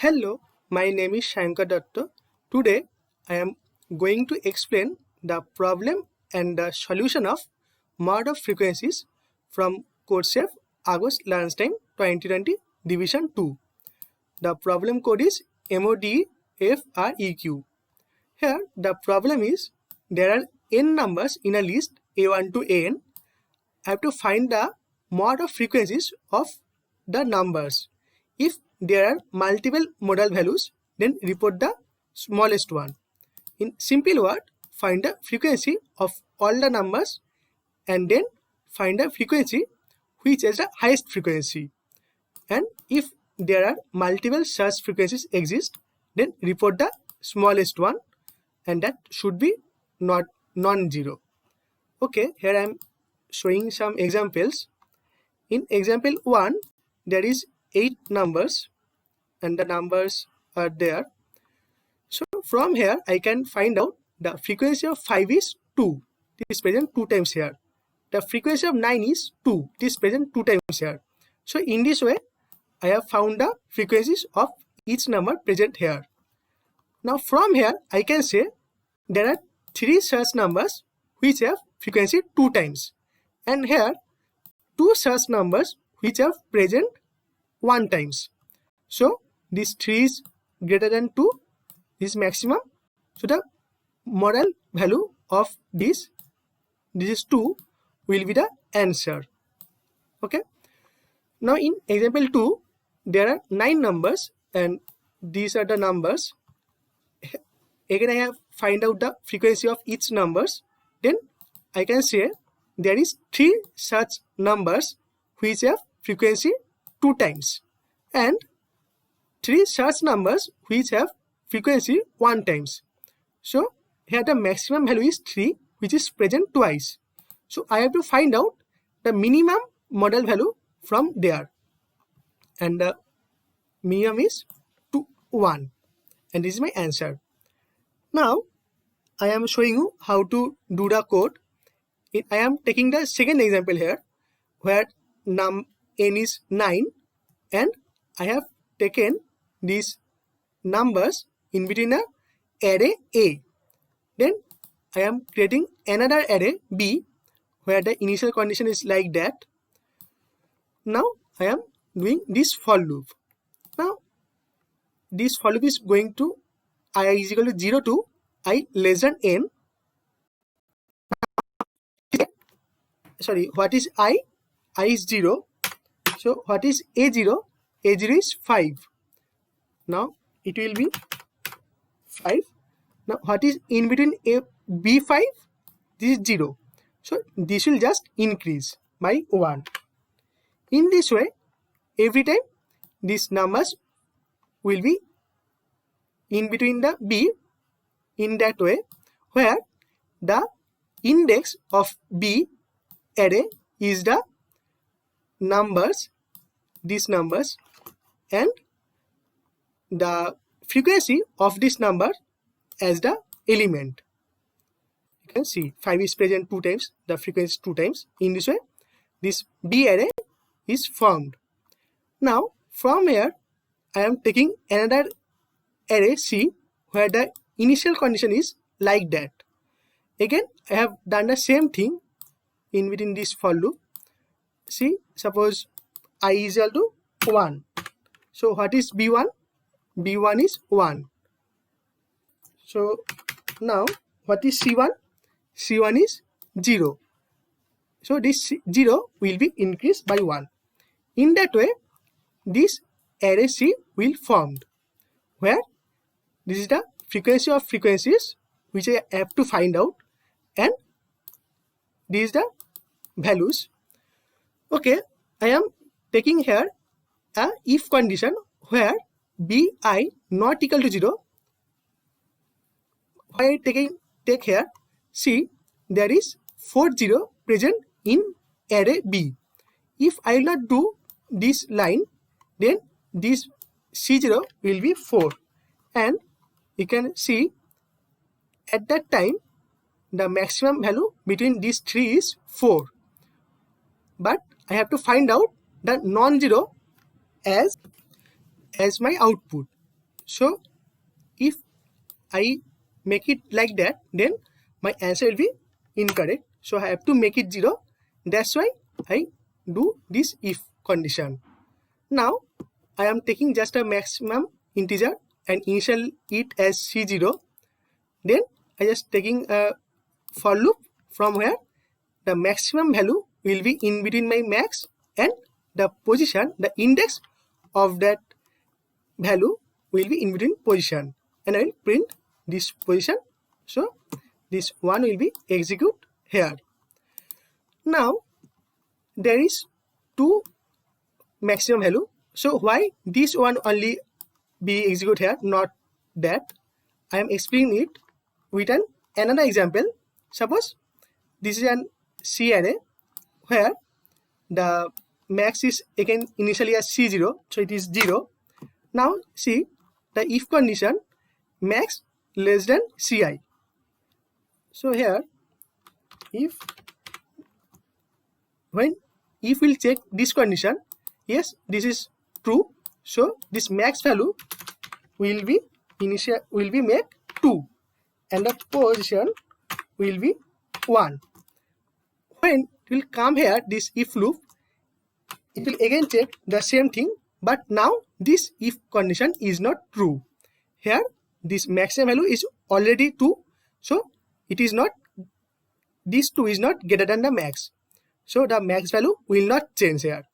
Hello, my name is Shankar Datta. Today I am going to explain the problem and the solution of mod of frequencies from CodeChef August Lansdowne 2020 Division 2. The problem code is MODFREQ. Here the problem is there are n numbers in a list A1 to N. I have to find the mod of frequencies of the numbers. If there are multiple modal values, then report the smallest one. In simple word, find the frequency of all the numbers and then find the frequency which is the highest frequency. And if there are multiple such frequencies exist, then report the smallest one, and that should be not non-zero. Okay, here I am showing some examples. In example 1, there is 8 numbers and the numbers are there. So from here I can find out the frequency of 5 is 2. It is present 2 times here. The frequency of 9 is 2. It is present 2 times here. So in this way I have found the frequencies of each number present here. Now from here I can say there are 3 such numbers which have frequency 2 times, and here 2 such numbers which have present 1 times. So this 3 is greater than 2, this is maximum. So the modal value of this is 2 will be the answer. Okay. Now in example 2, there are 9 numbers and these are the numbers. Again I have find out the frequency of each numbers. Then I can say there is 3 such numbers which have frequency 2 times and 3 such numbers which have frequency 1 times. So here the maximum value is 3, which is present twice. So I have to find out the minimum modal value from there, and the minimum is 1, and this is my answer. Now I am showing you how to do the code. I am taking the second example here where n is 9 and I have taken these numbers in between a array A. Then I am creating another array B where the initial condition is like that. Now I am doing this for loop. Now this for loop is going to I is equal to 0 to I less than n. Sorry, what is I? I is 0. So what is A0? A0 is 5. Now it will be 5. Now what is in between A B5? This is 0. So this will just increase by 1. In this way, every time these numbers will be in between the B in that way, where the index of B array is the numbers, these numbers, and the frequency of this number as the element. You can see 5 is present 2 times, the frequency is 2 times. In this way, this B array is formed. Now from here I am taking another array C where the initial condition is like that. Again I have done the same thing in between this for loop. See, suppose I is equal to 1. So what is B1? B1 is 1. So now what is C1? C1 is 0. So this 0 will be increased by 1. In that way, this array C will formed, where this is the frequency of frequencies which I have to find out, and this is the values. Okay, I am taking here a if condition where Bi not equal to 0. Why take here? See, there is 4 0 present in array B. If I will not do this line, then this C0 will be 4, and you can see at that time the maximum value between these 3 is 4. But I have to find out the non-zero as my output. So if I make it like that, then my answer will be incorrect. So I have to make it 0. That's why I do this if condition. Now I am taking just a maximum integer and initial it as C0. Then I just taking a for loop from where the maximum value will be in between my max and the position, the index of that value will be in between position, and I will print this position. So this one will be execute here. Now there is two maximum value. So why this one only be execute here, not that? I am explaining it with another example. Suppose this is an C array where the max is again initially as C0, so it is 0. Now see the if condition, max less than Ci. So here if we'll check this condition, yes, this is true, so this max value will be make 2 and the position will be 1. When it will come here, this if loop, it will again check the same thing, but now this if condition is not true. Here this maximum value is already 2, so it is not, this 2 is not greater than the max, so the max value will not change here.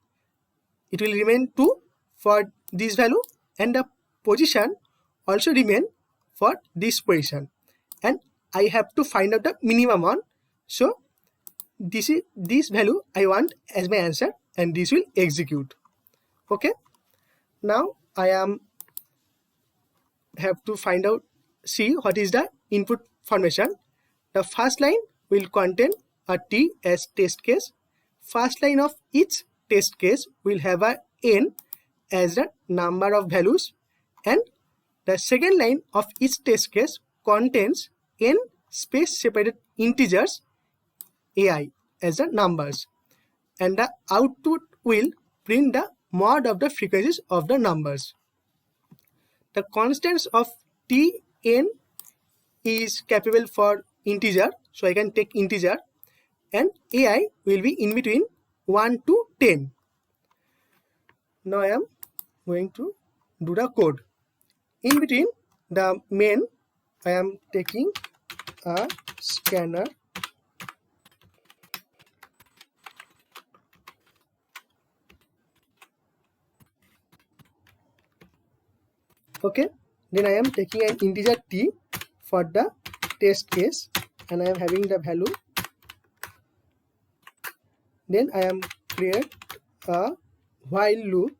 It will remain 2 for this value, and the position also remain for this position, and I have to find out the minimum one. So this is this value I want as my answer, and this will execute. Okay, now I have to find out, see what is the input formation. The first line will contain a T as test case. First line of each test case will have a n as the number of values, and the second line of each test case contains n space separated integers ai as the numbers, and the output will print the mod of the frequencies of the numbers. The constants of Tn is capable for integer, so I can take integer, and ai will be in between 1 to 10. Now I am going to do the code. In between the main, I am taking a scanner. Okay, then I am taking an integer t for the test case, and I am having the value. Then I am create a while loop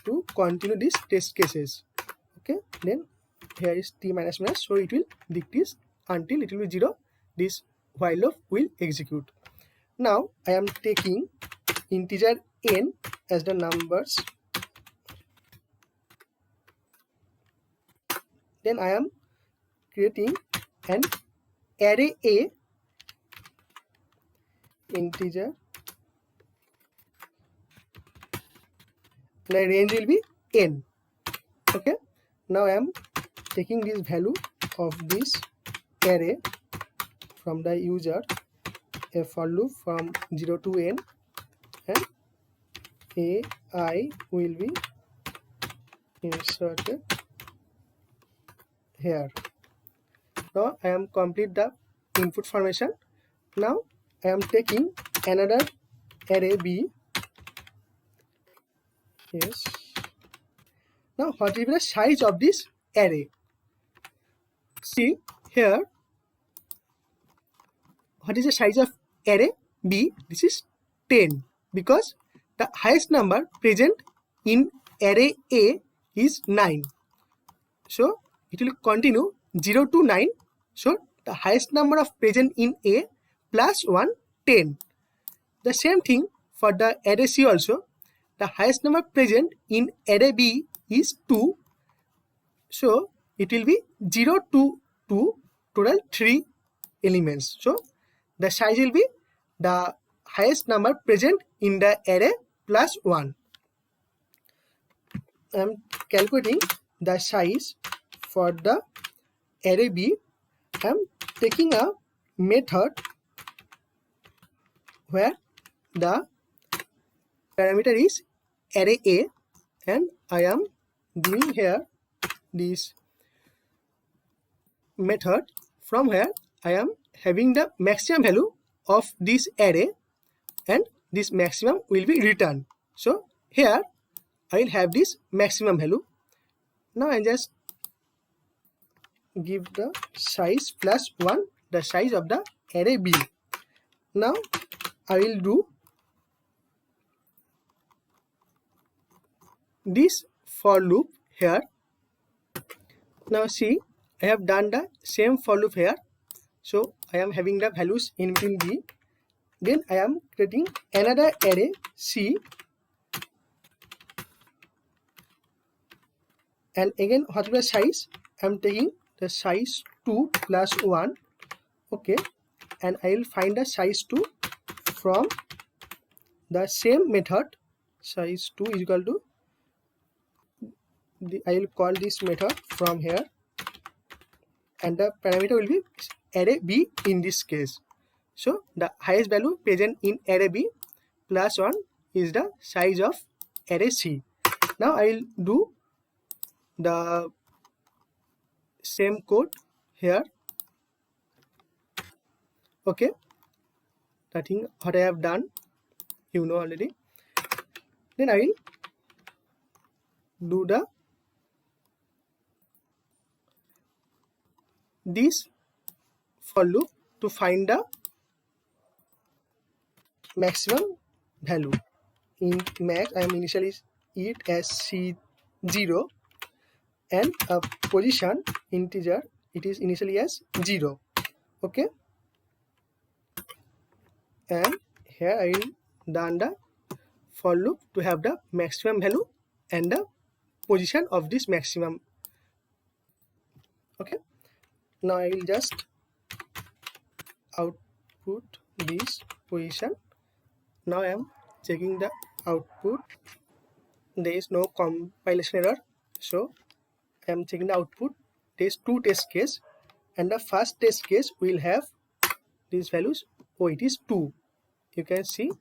to continue these test cases. Okay, then here is t minus minus, so it will decrease until it will be 0. This while loop will execute. Now I am taking integer n as the numbers. Then I am creating an array A integer. The range will be n. Okay, now I am taking this value of this array from the user, a for loop from 0 to n, and ai will be inserted here. Now I am complete the input formation. Now I am taking another array B. Yes. Now what is the size of this array? See here, what is the size of array B? This is 10, because the highest number present in array A is 9. So it will continue 0 to 9. So the highest number of present in A plus 1, 10. The same thing for the array C also. The highest number present in array B is 2. So it will be 0 to 2, total 3 elements. So the size will be the highest number present in the array plus 1. I am calculating the size for the array B. I am taking a method where the parameter is array A, and I am doing here this method from where I am having the maximum value of this array, and this maximum will be returned. So here I will have this maximum value. Now I just give the size plus 1, the size of the array B. Now I will do this for loop here. Now see, I have done the same for loop here. So I am having the values in between B. Then I am creating another array C, and again whatever size, I am taking the size 2 plus 1. Okay, and I will find the size 2 from the same method. Size 2 is equal to I will call this method from here, and the parameter will be array B in this case. So the highest value present in array B plus 1 is the size of array C. Now I will do the same code here. Okay, the thing what I have done you know already. Then I will do this for loop to find the maximum value. In max, I am initially it as C0, and a position integer, it is initially as 0. Okay, and here I will done the for loop to have the maximum value and the position of this maximum. Okay, now I will just output this position. Now I am checking the output. There is no compilation error, so I am checking the output. There is 2 test case, and the first test case will have these values. Oh, it is 2. You can see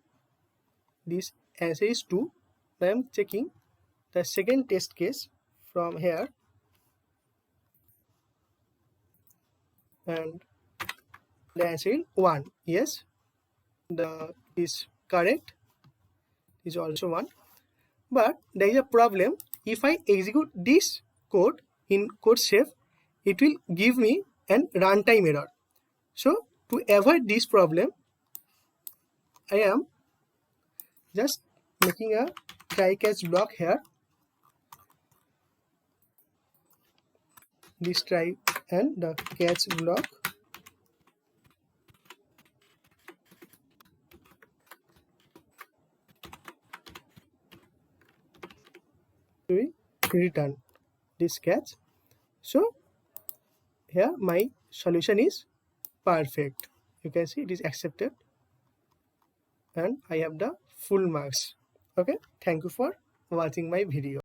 this answer is 2. I am checking the second test case from here, and the answer is 1. Yes, the is correct, is also 1. But there is a problem. If I execute this code in CodeSafe, it will give me an runtime error. So to avoid this problem, I am just making a try catch block here. This try and the catch block. We return this catch. So here my solution is perfect. You can see it is accepted, and I have the full marks. Okay, thank you for watching my video.